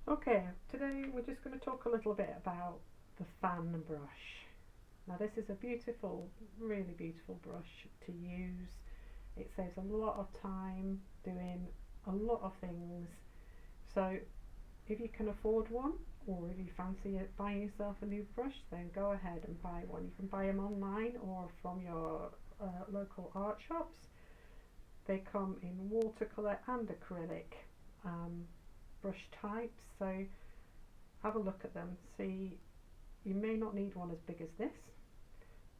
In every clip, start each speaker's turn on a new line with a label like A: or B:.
A: Okay, today we're just going to talk a little bit about the fan brush. Now this is a beautiful, really beautiful brush to use. It saves a lot of time doing a lot of things. So if you can afford one, or if you fancy it, buying yourself a new brush, then go ahead and buy one. You can buy them online or from your local art shops. They come in watercolour and acrylic brush types, so have a look at them. See, you may not need one as big as this.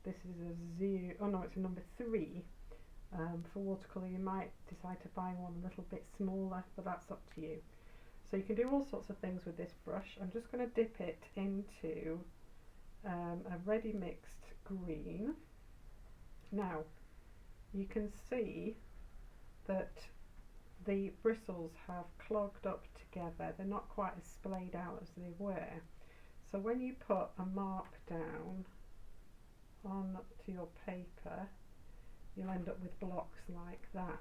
A: This is a zero, oh no, it's a number 3. For watercolour you might decide to buy one a little bit smaller, but that's up to you. So you can do all sorts of things with this brush. I'm just going to dip it into a ready mixed green. Now you can see that the bristles have clogged up together. They're not quite as splayed out as they were. So when you put a mark down onto your paper, you'll end up with blocks like that.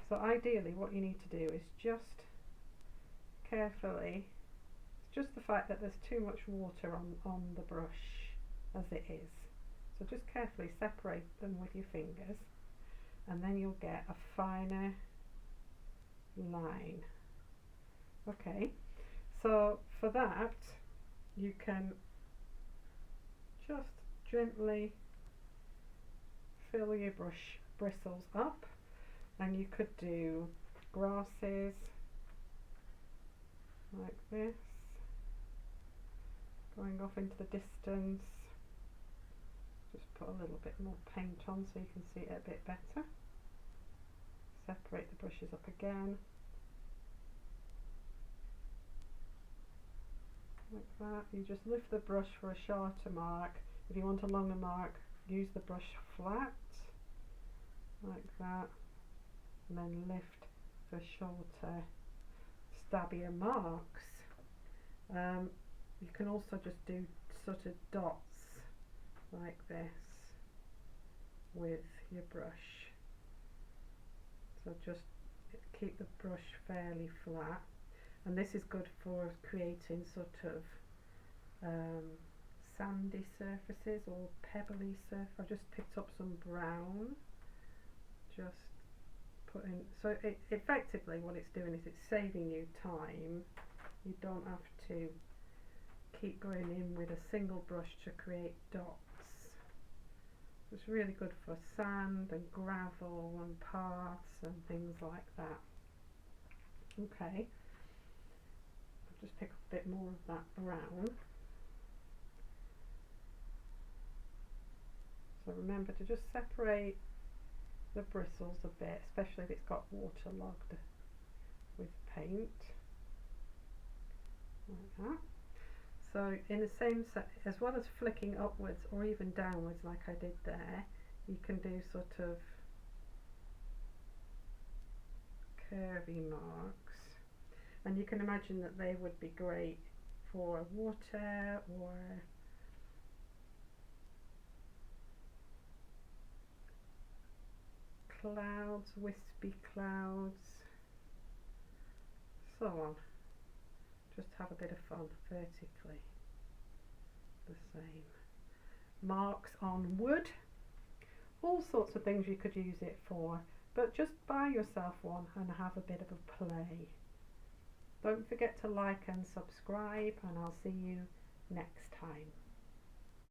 A: So ideally what you need to do is just carefully, it's just the fact that there's too much water on the brush as it is. So just carefully separate them with your fingers, and then you'll get a finer line. Okay, so for that you can just gently fill your brush bristles up, and you could do grasses like this, going off into the distance. Just put a little bit more paint on so you can see it a bit better. Separate the brushes up again, like that. You just lift the brush for a shorter mark. If you want a longer mark, use the brush flat, like that, and then lift for shorter, stabbier marks. You can also just do sort of dots like this with your brush. So just keep the brush fairly flat, and this is good for creating sort of sandy surfaces or pebbly surface. I've just picked up some brown, just put in, so effectively what it's doing is it's saving you time. You don't have to keep going in with a single brush to create dots. It's really good for sand and gravel and paths and things like that. Okay, I'll just pick up a bit more of that brown. So remember to just separate the bristles a bit, especially if it's got waterlogged with paint, like that. So in the same set, as well as flicking upwards or even downwards like I did there, you can do sort of curvy marks, and you can imagine that they would be great for water or clouds, wispy clouds, so on. Just have a bit of fun vertically. The same. Marks on wood, all sorts of things you could use it for, but just buy yourself one and have a bit of a play. Don't forget to like and subscribe, and I'll see you next time.